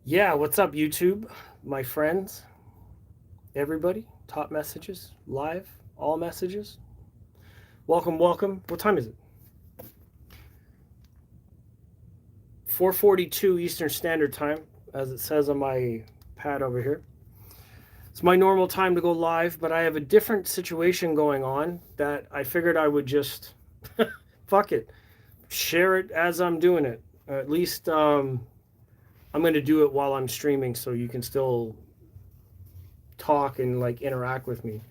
Yeah, what's up, YouTube? My friends, everybody, top messages, live, all messages. Welcome, welcome. What time is it? 4:42 Eastern Standard Time, as it says on my pad over here. It's my normal time to go live, but I have a different situation going on that I figured I would just fuck it, share it as I'm doing it. At least I'm going to do it while I'm streaming, so you can still talk and like interact with me.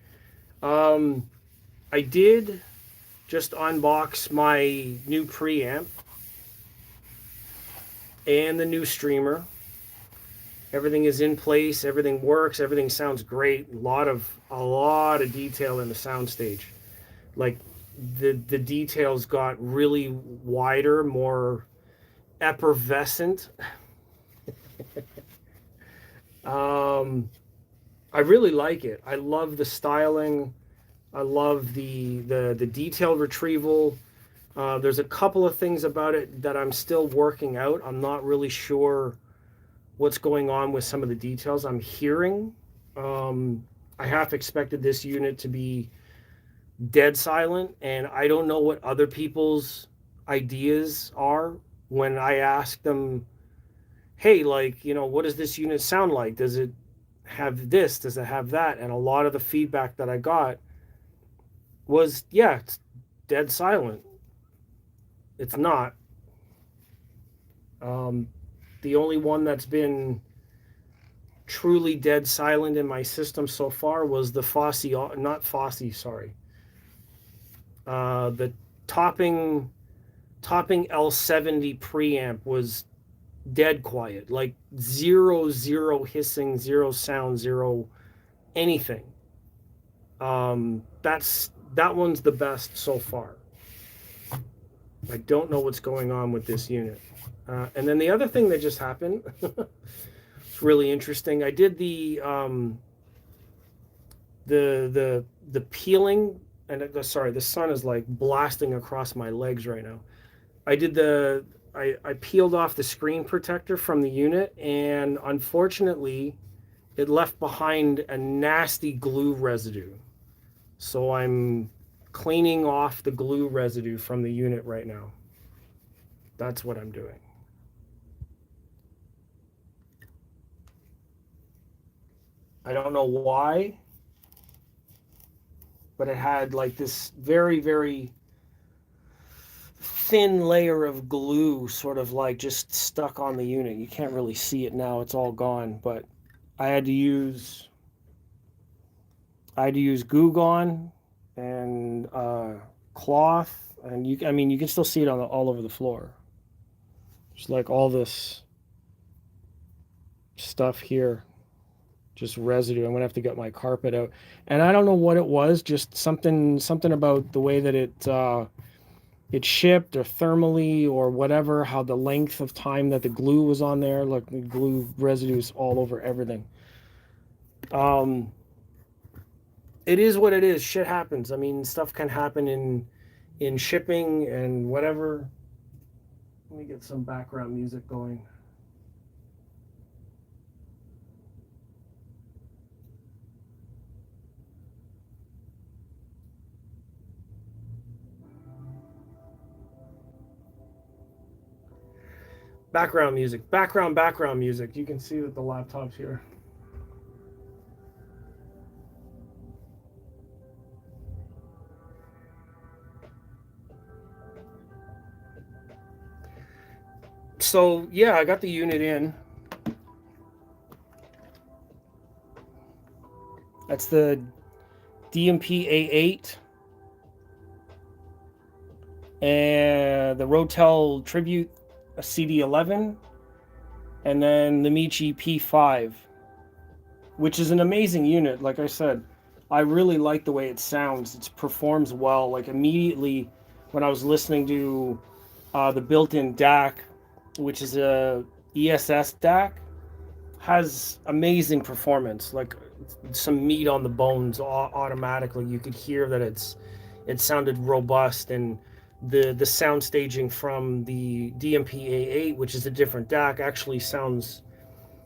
Um, I did just unbox my new preamp and the new streamer. Everything is in place. Everything works. Everything sounds great. A lot of detail in the soundstage. Like the details got really wider, more effervescent. Um, I really like it. I love the styling. I love the detail retrieval. There's a couple of things about it that I'm still working out. I'm not really sure what's going on with some of the details I'm hearing. Um, I half expected this unit to be dead silent, and I don't know what other people's ideas are when I ask them, hey, like, what does this unit sound like? Does it have this? Does it have that? And a lot of the feedback that I got was, yeah, it's dead silent. It's not. Um, the only one that's been truly dead silent in my system so far was the Fosse, not Fosse, sorry. The topping topping L70 preamp was dead quiet, like zero hissing, zero sound, zero anything. That one's the best so far. I don't know what's going on with this unit. And then the other thing that just happened, it's really interesting. I did the peeling, and sorry, the sun is like blasting across my legs right now. I did the I peeled off the screen protector from the unit, and unfortunately, it left behind a nasty glue residue. So I'm cleaning off the glue residue from the unit right now. That's what I'm doing. I don't know why, but it had like this very thin layer of glue sort of like just stuck on the unit. You can't really see it now, it's all gone, but I had to use I had to use Goo Gone and cloth, and you can still see it all over the floor. Just like all this stuff here, just residue. I'm gonna have to get my carpet out, and I don't know what it was. Just something about the way that it shipped or thermally or whatever. How the length of time that the glue was on there. Look, the glue residues all over everything. Um, it is what it is. Shit happens. I mean, stuff can happen in shipping and whatever. Let me get some background music going. Background music. Background music. You can see that the laptop's here. So yeah, I got the unit in. That's the DMP A8 and the Rotel Tribute CD11, and then the Michi P5, which is an amazing unit. Like I said, I really like the way it sounds. It performs well. Like immediately when I was listening to the built-in DAC, which is a ESS DAC, has amazing performance. Like some meat on the bones automatically. You could hear that it sounded robust, and the sound staging from the DMP A8, which is a different DAC, actually sounds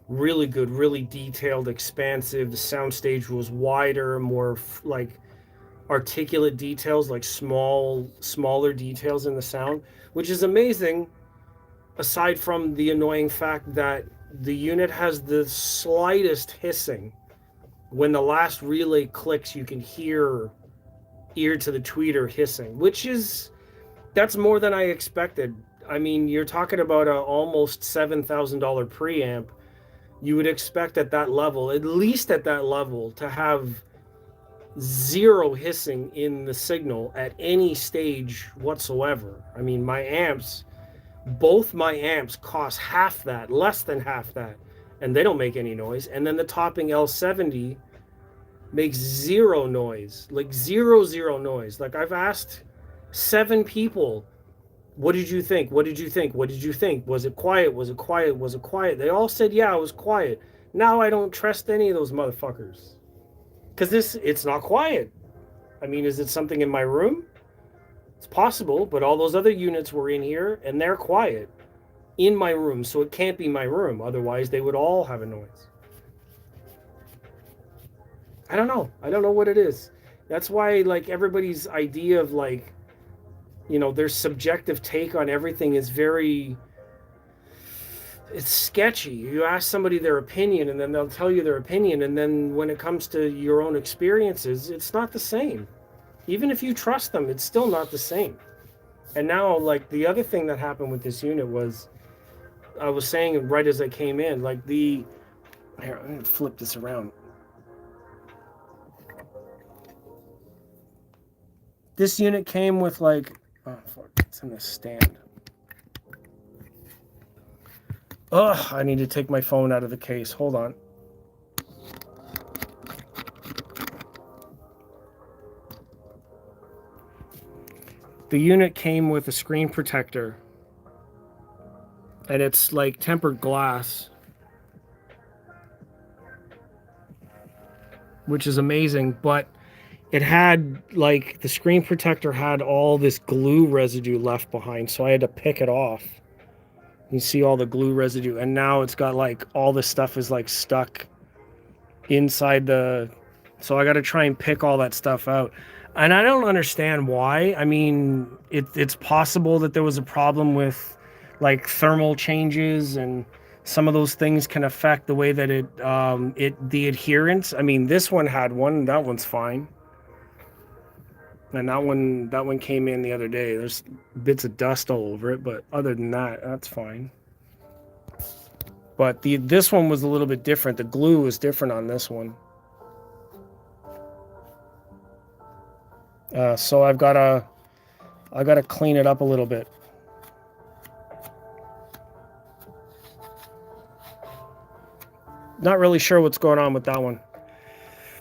really good, really detailed, expansive. The soundstage was wider, more like articulate details, like smaller details in the sound, which is amazing. Aside from the annoying fact that the unit has the slightest hissing. When the last relay clicks, you can hear ear to the tweeter hissing, which is that's more than I expected. I mean, you're talking about a almost $7,000 preamp. You would expect at that level, at least at that level, to have zero hissing in the signal at any stage whatsoever. I mean, both my amps cost half that, less than half that, and they don't make any noise. And then the topping L70 makes zero noise, like zero noise. Like I've asked 7 people, what did you think? What did you think? What did you think? Was it quiet? Was it quiet? Was it quiet? They all said, yeah, it was quiet. Now I don't trust any of those motherfuckers. Because it's not quiet. I mean, is it something in my room? It's possible, but all those other units were in here and they're quiet in my room, so it can't be my room. Otherwise, they would all have a noise. I don't know. I don't know what it is. That's why, like, everybody's idea of, like, you know, their subjective take on everything is it's sketchy. You ask somebody their opinion and then they'll tell you their opinion, and then when it comes to your own experiences, it's not the same. Even if you trust them, it's still not the same. And now, like, the other thing that happened with this unit was, I was saying right as I came in, like here, I'm going to flip this around. This unit came with, like, oh, fuck, it's in the stand. Ugh, I need to take my phone out of the case. Hold on. The unit came with a screen protector, and it's like tempered glass, which is amazing, but it had, like, the screen protector had all this glue residue left behind, so I had to pick it off. You see all the glue residue, and now it's got, like, all this stuff is, like, stuck inside so I got to try and pick all that stuff out. And I don't understand why. I mean, it's possible that there was a problem with, like, thermal changes, and some of those things can affect the way that the adherence. I mean, this one had one, that one's fine. And that one came in the other day. There's bits of dust all over it, but other than that, that's fine. But this one was a little bit different. The glue was different on this one. So I gotta clean it up a little bit. Not really sure what's going on with that one,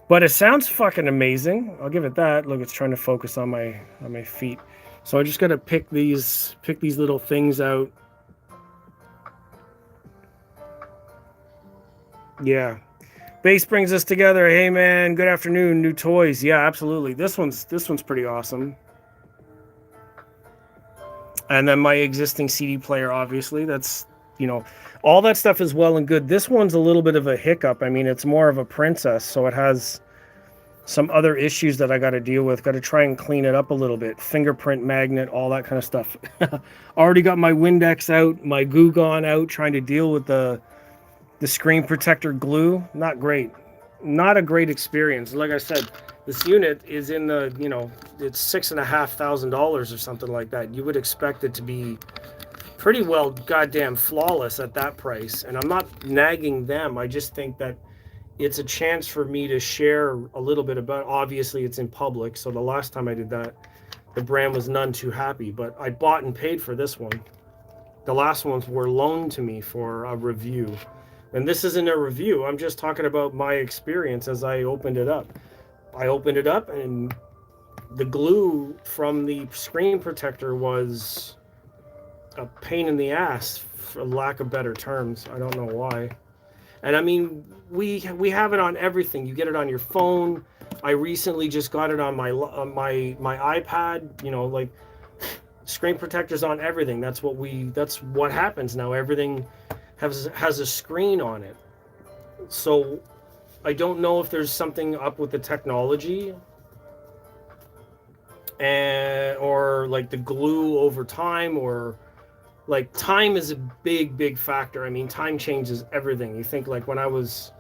but it sounds fucking amazing. I'll give it that. Look, it's trying to focus on my feet. So I just gotta pick these little things out. Yeah. Bass brings us together. Hey man, good afternoon. New toys. Yeah, absolutely. This one's pretty awesome. And then my existing CD player, obviously. That's, you know, all that stuff is well and good. This one's a little bit of a hiccup. I mean, it's more of a princess, so it has some other issues that I got to deal with. Got to try and clean it up a little bit. Fingerprint magnet, all that kind of stuff. Already got my Windex out, my Goo Gone out, trying to deal with the screen protector glue. Not great. Not a great experience. Like I said, this unit is in the, you know, it's $6,500 or something like that. You would expect it to be pretty well goddamn flawless at that price. And I'm not nagging them. I just think that it's a chance for me to share a little bit about, obviously it's in public. So the last time I did that, the brand was none too happy, but I bought and paid for this one. The last ones were loaned to me for a review. And this isn't a review. I'm just talking about my experience as I opened it up. I opened it up, and the glue from the screen protector was a pain in the ass, for lack of better terms. I don't know why. And I mean, we have it on everything. You get it on your phone. I recently just got it on my iPad. You know, like, screen protectors on everything. That's what happens now. Everything has a screen on it. So I don't know if there's something up with the technology and or like the glue over time, or like time is a big factor. I mean, time changes everything. You think like when I was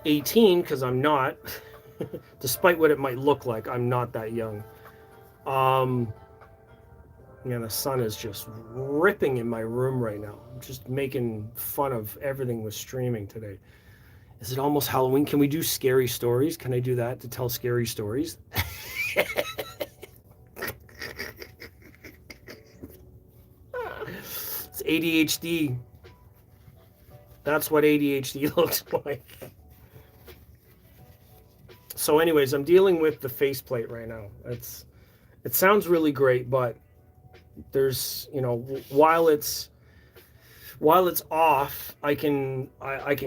18, because I'm not, despite what it might look like, I'm not that young. Um, yeah, the sun is just ripping in my room right now. I'm just making fun of everything with streaming today. Is it almost Halloween? Can we do scary stories? Can I do that to tell scary stories? It's ADHD. That's what ADHD looks like. So anyways, I'm dealing with the faceplate right now. It sounds really great, but there's, while it's off, I can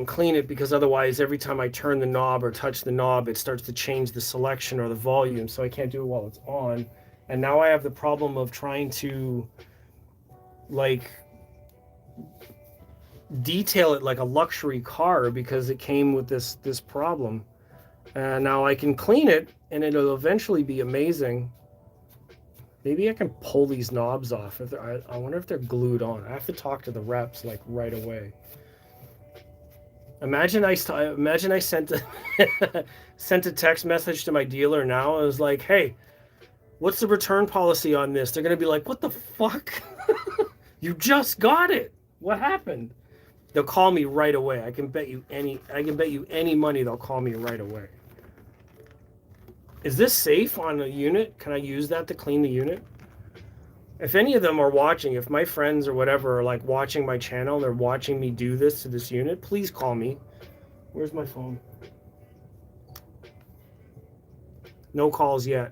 clean it, because otherwise every time I turn the knob or touch the knob, it starts to change the selection or the volume, so I can't do it while it's on. And now I have the problem of trying to like detail it like a luxury car, because it came with this problem. And now I can clean it and it'll eventually be amazing. Maybe I can pull these knobs off. I wonder if they're glued on. I have to talk to the reps like right away. Imagine I sent sent a text message to my dealer now. I was like, "Hey, what's the return policy on this?" They're gonna be like, "What the fuck? You just got it. What happened?" They'll call me right away. I can bet you any money they'll call me right away. Is this safe on a unit? Can I use that to clean the unit? If any of them are watching, if my friends or whatever are like watching my channel, they're watching me do this to this unit, please call me. Where's my phone? No calls yet.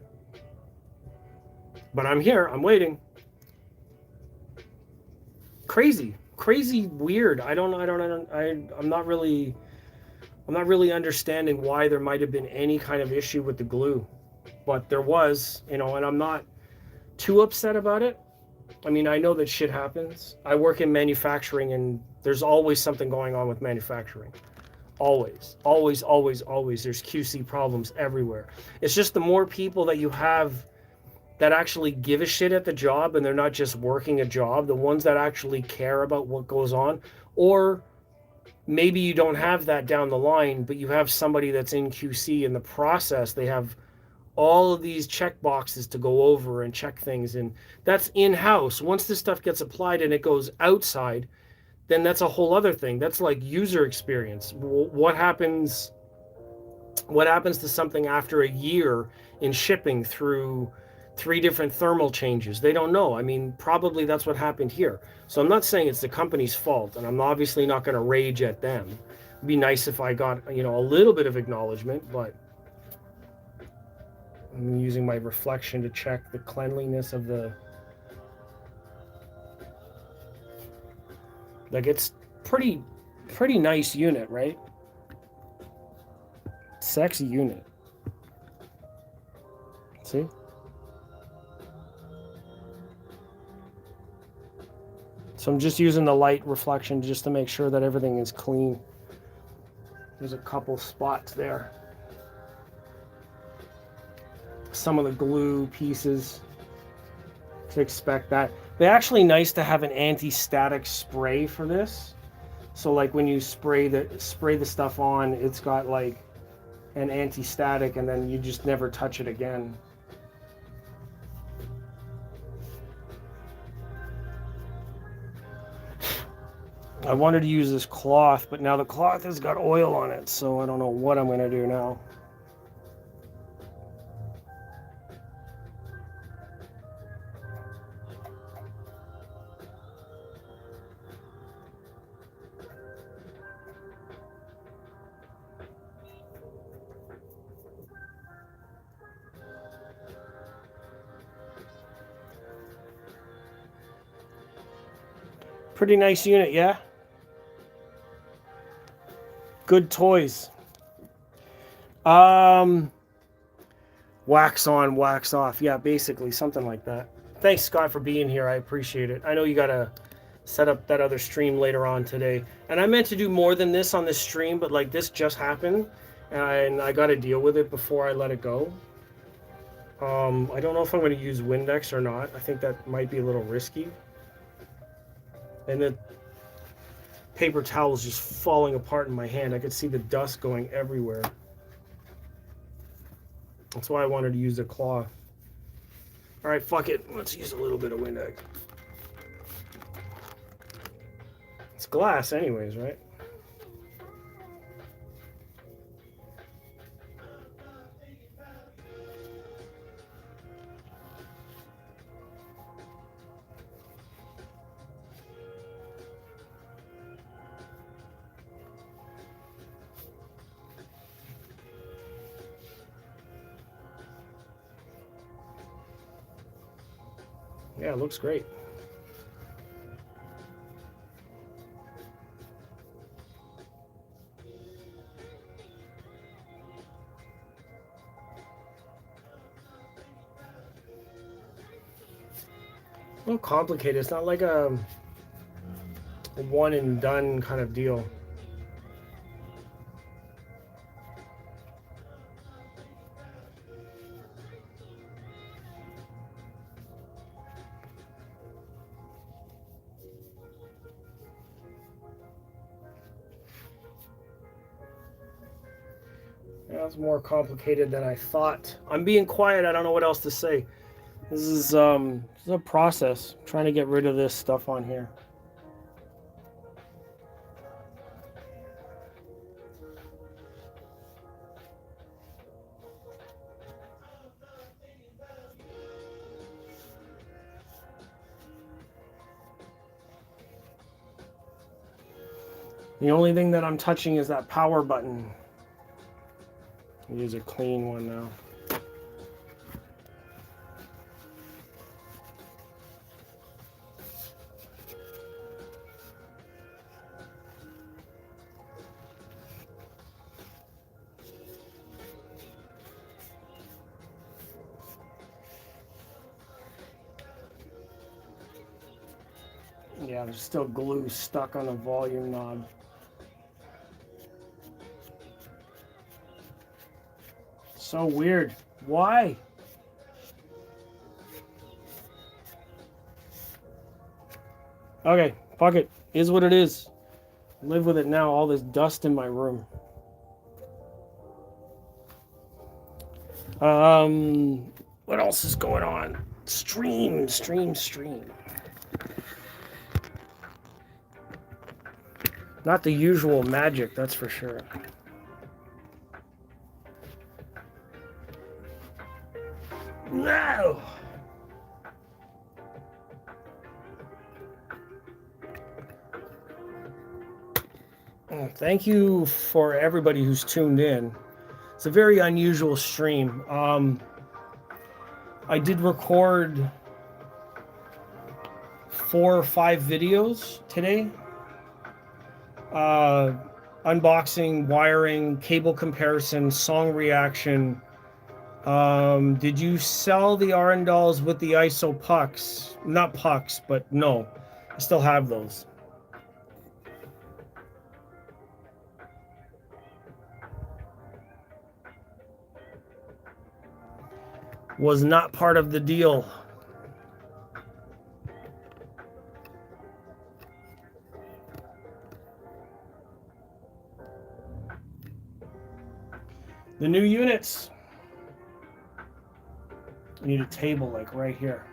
But I'm here. I'm waiting. Crazy weird. I'm not really understanding why there might have been any kind of issue with the glue, but there was, and I'm not too upset about it. I mean, I know that shit happens. I work in manufacturing, and there's always something going on with manufacturing. Always there's QC problems everywhere. It's just the more people that you have that actually give a shit at the job, and they're not just working a job, the ones that actually care about what goes on. Or maybe you don't have that down the line, but you have somebody that's in QC in the process. They have all of these check boxes to go over and check things, and that's in-house. Once this stuff gets applied and it goes outside, then that's a whole other thing. That's like user experience. What happens to something after a year in shipping through 3 different thermal changes? They don't know. I mean, probably that's what happened here. So I'm not saying it's the company's fault, and I'm obviously not going to rage at them. It'd be nice if I got, a little bit of acknowledgement, but I'm using my reflection to check the cleanliness of the... Like, it's pretty nice unit, right? Sexy unit. See? So I'm just using the light reflection just to make sure that everything is clean. There's a couple spots there. Some of the glue pieces, to expect that. They're actually nice to have an anti-static spray for this. So like when you spray the stuff on, it's got like an anti-static, and then you just never touch it again. I wanted to use this cloth, but now the cloth has got oil on it, so I don't know what I'm going to do now. Pretty nice unit, yeah? Good toys. Wax on, wax off. Yeah, basically something like that. Thanks, Scott, for being here. I appreciate it. I know you got a set up that other stream later on today. And I meant to do more than this on this stream, but like this just happened, and I got to deal with it before I let it go. I don't know if I'm going to use Windex or not. I think that might be a little risky. And the paper towel is just falling apart in my hand. I could see the dust going everywhere. That's why I wanted to use a cloth. All right, fuck it. Let's use a little bit of Windex. It's glass anyways, right? Yeah, it looks great. A little complicated. It's not like a one and done kind of deal. That's more complicated than I thought. I'm being quiet. I don't know what else to say. This is a process. I'm trying to get rid of this stuff on here. The only thing that I'm touching is that power button. Use a clean one now. Yeah, there's still glue stuck on the volume knob. So weird. Why? Okay, fuck it. Is what it is. Live with it now. All this dust in my room. What else is going on? Stream. Not the usual magic, that's for sure. No! Thank you for everybody who's tuned in. It's a very unusual stream. I did record 4 or 5 videos today. Unboxing, wiring, cable comparison, song reaction. Did you sell the Arendals with the ISO pucks? Not pucks, but no. I still have those. Was not part of the deal. The new units. I need a table like right here.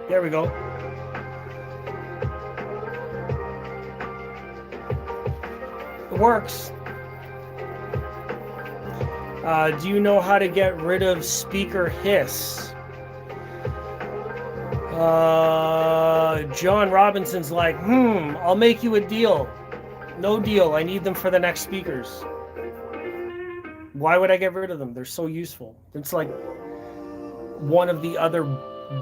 There we go. It works. Do you know how to get rid of speaker hiss? John Robinson's like, I'll make you a deal. No deal. I need them for the next speakers. Why would I get rid of them? They're so useful. It's like one of the other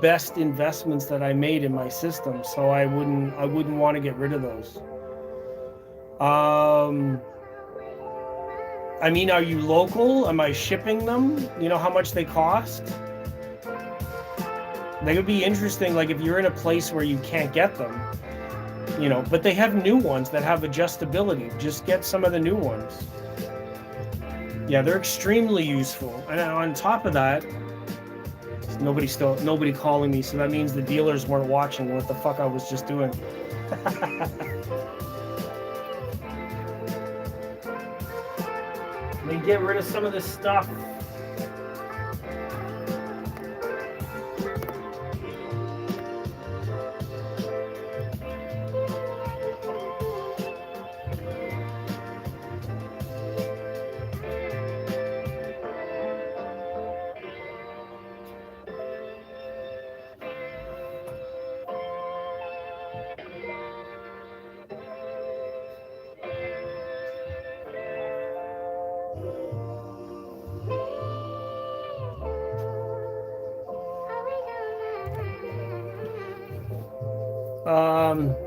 best investments that I made in my system, so I wouldn't want to get rid of those. I mean, are you local? Am I shipping them? You know how much they cost? They would be interesting, like if you're in a place where you can't get them, you know, but they have new ones that have adjustability. Just get some of the new ones. Yeah, they're extremely useful. And on top of that, nobody calling me, so that means the dealers weren't watching what the fuck I was just doing. Let me get rid of some of this stuff.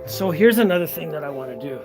So here's another thing that I want to do.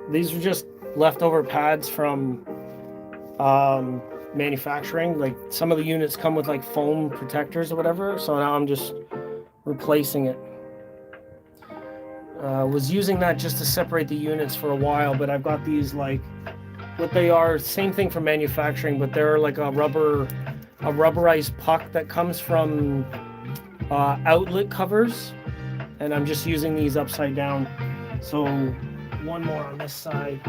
These are just leftover pads from manufacturing. Like some of the units come with like foam protectors or whatever, so now I'm just replacing it. Was using that just to separate the units for a while, but I've got these, like, what they are, same thing from manufacturing, but they're like a rubberized puck that comes from outlet covers, and I'm just using these upside down. So one more on this side.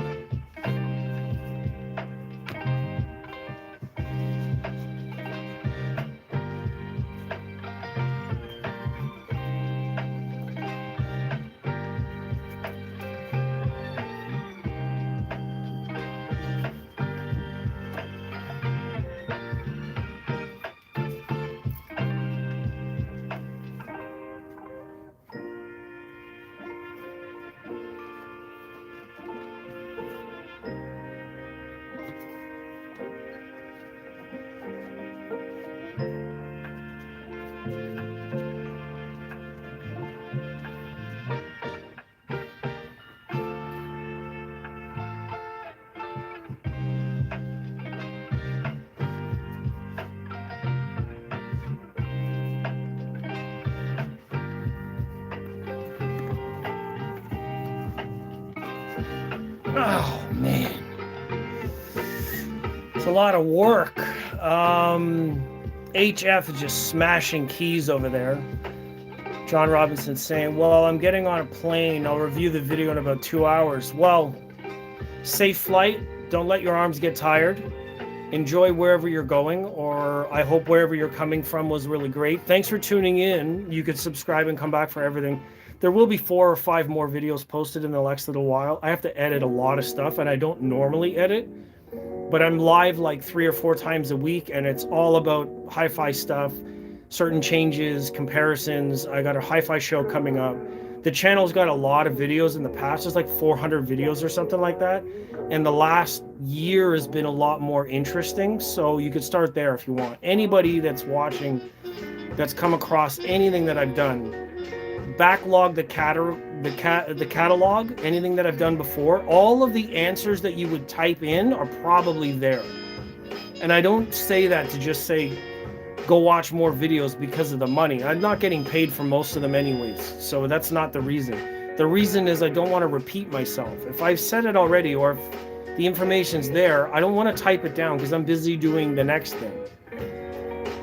Oh man, it's a lot of work. HF is just smashing keys over there. John Robinson saying, well, I'm getting on a plane. I'll review the video in about 2 hours. Well, safe flight. Don't let your arms get tired. Enjoy wherever you're going, or I hope wherever you're coming from was really great. Thanks for tuning in. You could subscribe and come back for everything. There will be 4 or 5 more videos posted in the next little while. I have to edit a lot of stuff, and I don't normally edit, but I'm live like 3 or 4 times a week, and it's all about hi-fi stuff, certain changes, comparisons. I got a hi-fi show coming up. The channel's got a lot of videos in the past. There's like 400 videos or something like that. And the last year has been a lot more interesting. So you could start there if you want. Anybody that's watching, that's come across anything that I've done, backlog the the catalog, anything that I've done before, all of the answers that you would type in are probably there. And I don't say that to just say, go watch more videos because of the money. I'm not getting paid for most of them anyways, so that's not the reason. The reason is I don't want to repeat myself. If I've said it already, or if the information's there, I don't want to type it down because I'm busy doing the next thing.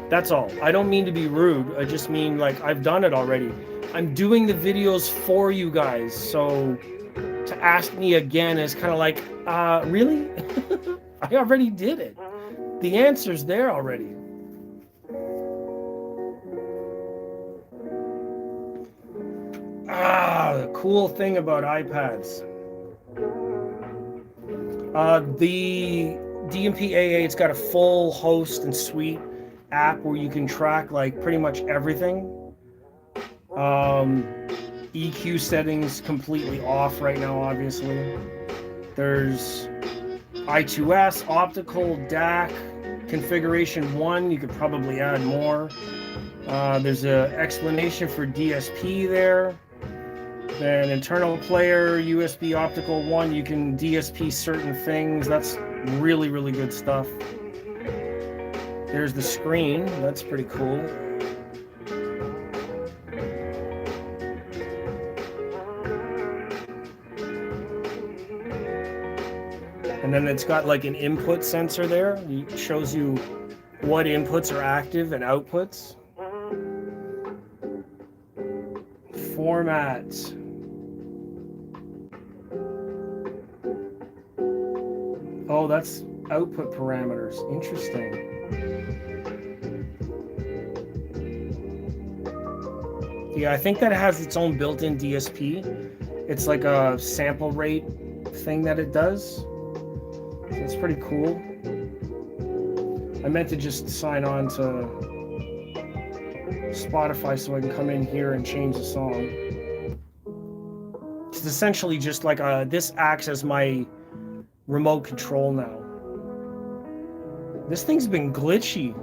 That's all. I don't mean to be rude. I just mean, like, I've done it already. I'm doing the videos for you guys, so to ask me again is kind of like, really? I already did it. The answer's there already. The cool thing about iPads. The DMP-AA, it's got a full host and suite app where you can track like pretty much everything. EQ settings completely off right now, obviously. There's I2S, optical, DAC, configuration 1, you could probably add more. There's an explanation for DSP there. Then internal player, USB optical 1, you can DSP certain things. That's really, really good stuff. There's the screen, that's pretty cool. And then it's got like an input sensor there. It shows you what inputs are active and outputs. Format. Oh, that's output parameters. Interesting. Yeah, I think that has its own built-in DSP. It's like a sample rate thing that it does. So it's pretty cool. I meant to just sign on to Spotify so I can come in here and change the song. It's essentially just like this acts as my remote control now. This thing's been glitchy.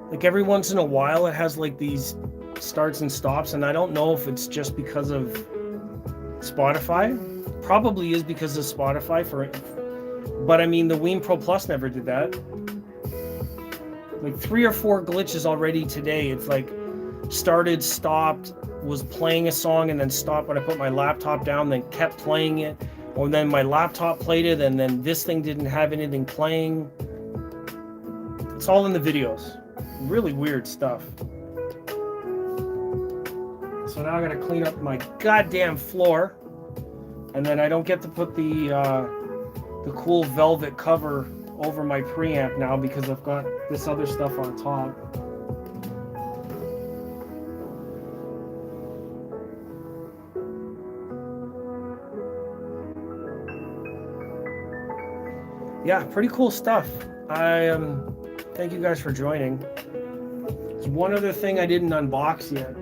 Like every once in a while it has like these starts and stops, and I don't know if it's just because of Spotify. Probably is because of Spotify but I mean the Ween Pro Plus never did that. Like 3 or 4 glitches already today. It's like started, stopped, was playing a song and then stopped when I put my laptop down, then kept playing it. Or then my laptop played it and then this thing didn't have anything playing. It's all in the videos. Really weird stuff. So now I gotta clean up my goddamn floor. And then I don't get to put the cool velvet cover over my preamp now because I've got this other stuff on top. Yeah, pretty cool stuff. Thank you guys for joining. There's one other thing I didn't unbox yet.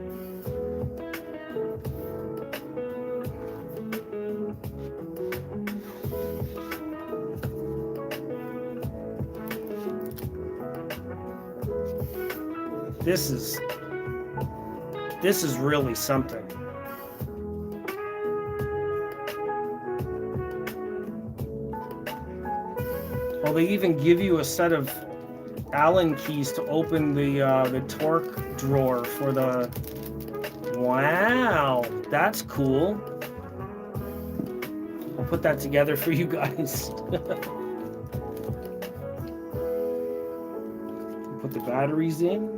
This is really something. Well, they even give you a set of Allen keys to open the torque drawer for the... Wow, that's cool. I'll put that together for you guys. Put the batteries in.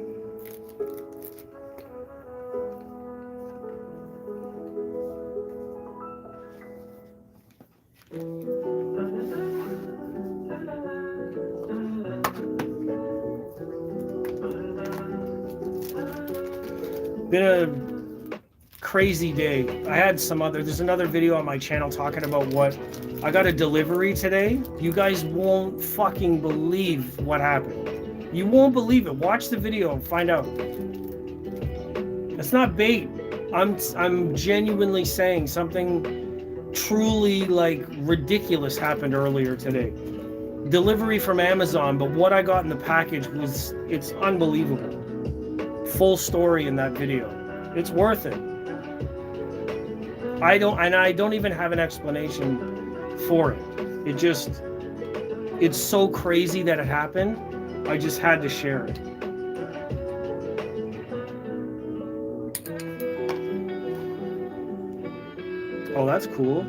Been a crazy day. I had there's another video on my channel talking about what I got a delivery today. You guys won't fucking believe what happened. You won't believe it. Watch the video and find out. It's not bait. I'm genuinely saying something truly like ridiculous happened earlier today. Delivery from Amazon, but what I got in the package it's unbelievable. Full story in that video. It's worth it. I don't even have an explanation for it. It's so crazy that it happened. I just had to share it. Oh, that's cool.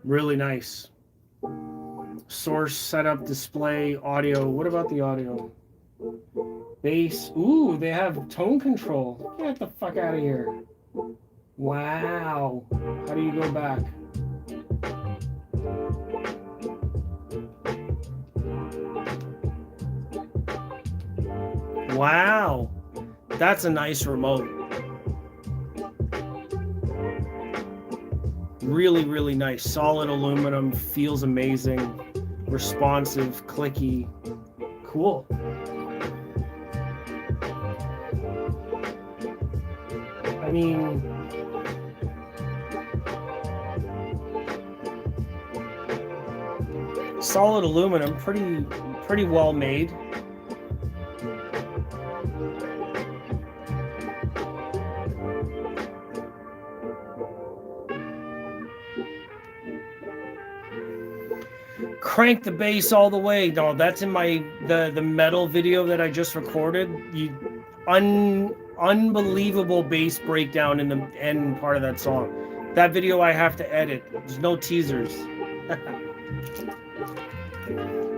Really nice. Source, setup, display, audio. What about the audio? Bass. Ooh, they have tone control. Get the fuck out of here. Wow. How do you go back? Wow. That's a nice remote. Really, really nice. Solid aluminum, feels amazing. Responsive, clicky. Cool. I mean, solid aluminum, pretty well made. Crank the bass all the way. No, that's in the metal video that I just recorded. Unbelievable bass breakdown in the end part of that song. That video I have to edit. There's no teasers.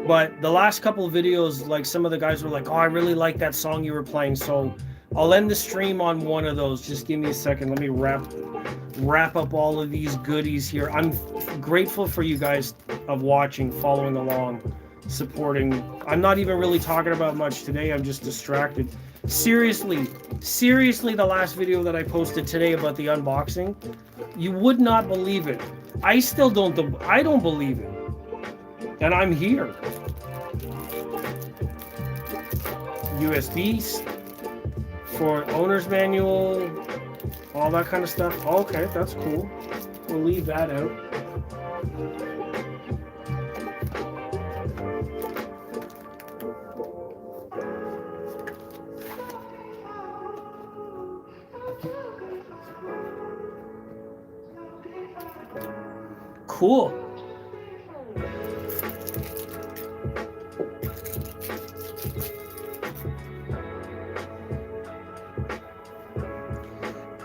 But the last couple of videos, like some of the guys were like, "Oh, I really like that song you were playing." So I'll end the stream on one of those. Just give me a second. Let me wrap up all of these goodies here. I'm grateful for you guys of watching, following along, supporting. I'm not even really talking about much today. I'm just distracted. Seriously, the last video that I posted today about the unboxing, you would not believe it. I don't believe it. And I'm here. USBs for owner's manual, all that kind of stuff. Okay, that's cool. We'll leave that out. Cool.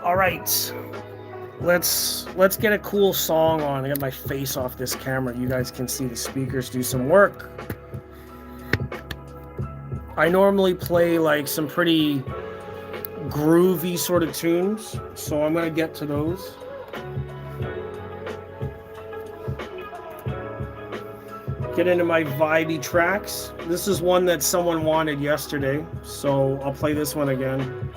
All right, let's get a cool song on. I got my face off this camera. You guys can see the speakers do some work. I normally play like some pretty groovy sort of tunes, so I'm gonna get to those. Get into my vibey tracks. This is one that someone wanted yesterday, so I'll play this one again.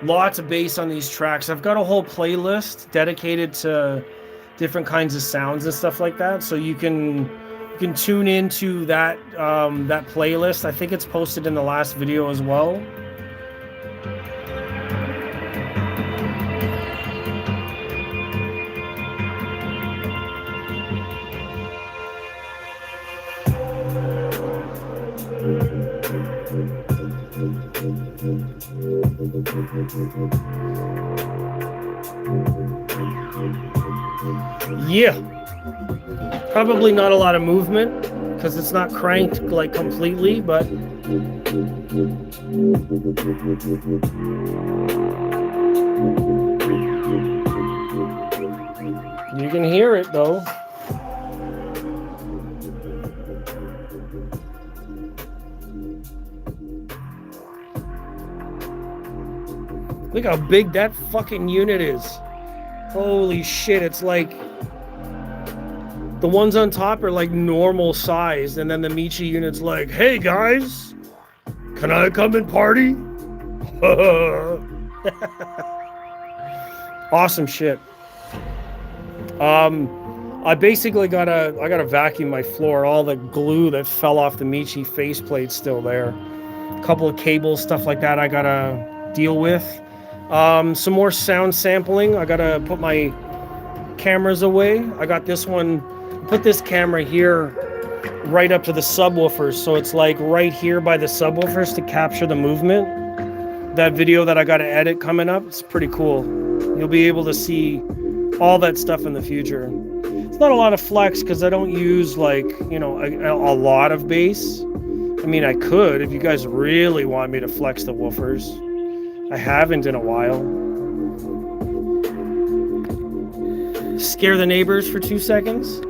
Lots of bass on these tracks. I've got a whole playlist dedicated to different kinds of sounds and stuff like that, so you can tune into that that playlist. I think it's posted in the last video as well. Yeah, probably not a lot of movement because it's not cranked like completely, but You can hear it though. Look how big that fucking unit is. Holy shit, it's like the ones on top are like normal sized, and then the Michi unit's like, hey guys, can I come and party? Awesome shit. I basically gotta vacuum my floor. All the glue that fell off the Michi faceplate's still there. A couple of cables, stuff like that I gotta deal with. Some more sound sampling. I gotta put my cameras away. I got this one, put this camera here right up to the subwoofers, so it's like right here by the subwoofers to capture the movement. That video that I gotta edit coming up, it's pretty cool. You'll be able to see all that stuff in the future. It's not a lot of flex because I don't use like, you know, a lot of bass. I mean, I could if you guys really want me to flex the woofers. I haven't in a while. Scare the neighbors for 2 seconds.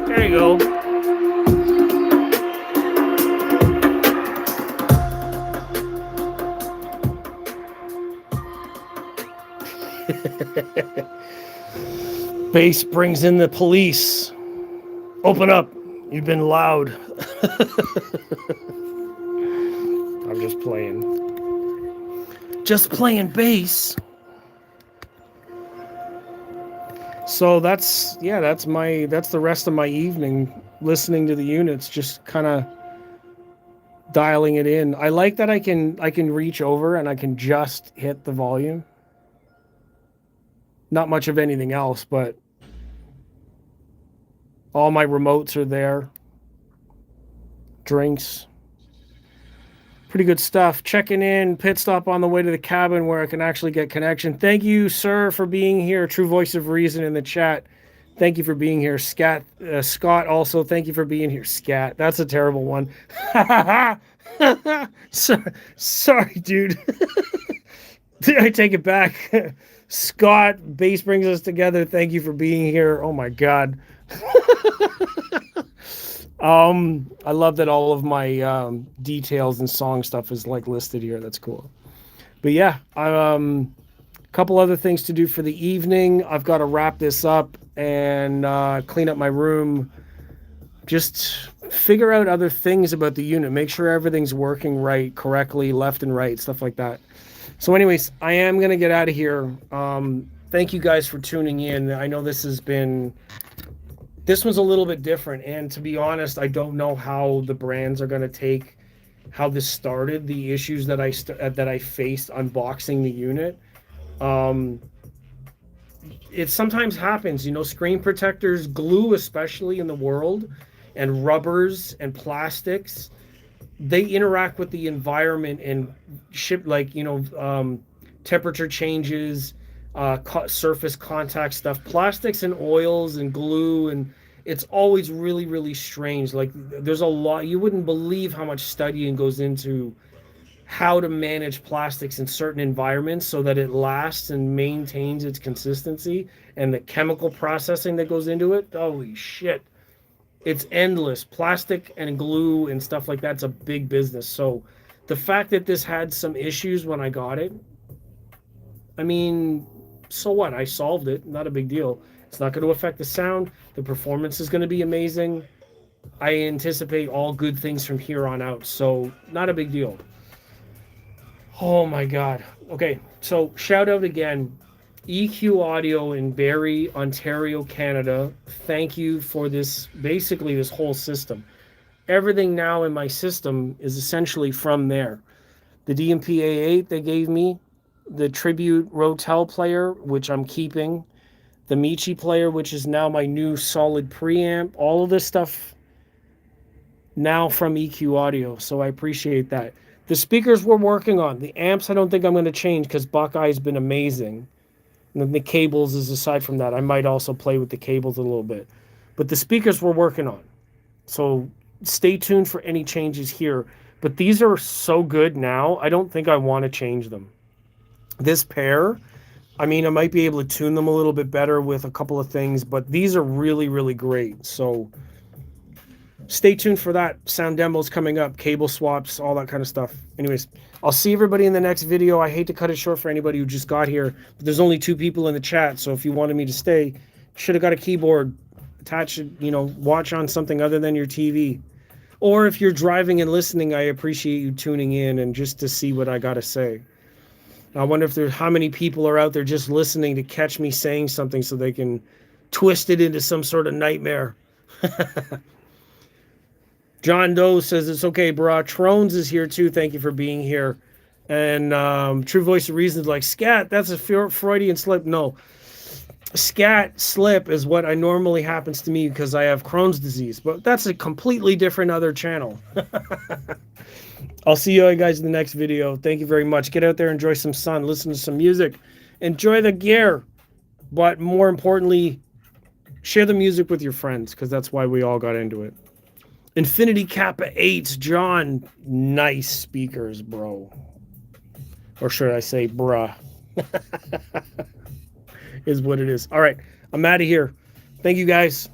There you go. Bass brings in the police. Open up. You've been loud. I'm just playing. Just playing bass. So that's the rest of my evening, listening to the units, just kind of dialing it in. I like that I can reach over and I can just hit the volume. Not much of anything else, but all my remotes are there. Drinks. Pretty good stuff. Checking in, pit stop on the way to the cabin where I can actually get connection. Thank you, sir, for being here. True Voice of Reason in the chat. Thank you for being here. Scott also, thank you for being here. Scat. That's a terrible one. Sorry, dude. I take it back. Scott, bass brings us together. Thank you for being here. Oh my God. I love that all of my details and song stuff is like listed here. That's cool. But yeah, a couple other things to do for the evening. I've got to wrap this up and clean up my room. Just figure out other things about the unit. Make sure everything's working right, correctly, left and right, stuff like that. So anyways, I am going to get out of here. Thank you guys for tuning in. I know this was a little bit different. And to be honest, I don't know how the brands are going to take how this started, the issues that I faced unboxing the unit. It sometimes happens, you know, screen protectors, glue, especially in the world, and rubbers and plastics, they interact with the environment and ship, like, you know, temperature changes, surface contact stuff, plastics and oils and glue, and it's always really, really strange. Like, there's a lot, you wouldn't believe how much studying goes into how to manage plastics in certain environments so that it lasts and maintains its consistency, and the chemical processing that goes into it. Holy shit. It's endless. Plastic and glue and stuff like that's a big business. So the fact that this had some issues when I got it, I mean, so what? I solved it. Not a big deal. It's not going to affect the sound. The performance is going to be amazing. I anticipate all good things from here on out. So not a big deal. Oh my God. Okay, so shout out again, EQ Audio in Barrie, Ontario, Canada. Thank you for this, basically this whole system. Everything now in my system is essentially from there. The DMP-A8 they gave me, the Tribute Rotel player, which I'm keeping, the Michi player, which is now my new solid preamp, all of this stuff now from EQ Audio. So I appreciate that. The speakers we're working on, the amps I don't think I'm going to change because Buckeye's been amazing. And then the cables is aside from that. I might also play with the cables a little bit. But the speakers we're working on. So stay tuned for any changes here. But these are so good now, I don't think I want to change them. This pair, I mean, I might be able to tune them a little bit better with a couple of things, but these are really, really great. So stay tuned for that. Sound demos coming up, cable swaps, all that kind of stuff. Anyways, I'll see everybody in the next video. I hate to cut it short for anybody who just got here, but there's only 2 people in the chat, so if you wanted me to stay, should have got a keyboard, attach it, watch on something other than your TV. Or if you're driving and listening, I appreciate you tuning in and just to see what I got to say. I wonder if there's how many people are out there just listening to catch me saying something so they can twist it into some sort of nightmare. John Doe says it's okay, brah. Trones is here too. Thank you for being here. And True Voice of Reason is like, scat, that's a Freudian slip. No. Scat slip is what I normally happens to me because I have Crohn's disease. But that's a completely different other channel. I'll see you guys in the next video. Thank you very much. Get out there, enjoy some sun, listen to some music, enjoy the gear. But more importantly, share the music with your friends because that's why we all got into it. Infinity Kappa 8s, John. Nice speakers, bro. Or should I say, bruh? Is what it is. All right, I'm out of here. Thank you, guys.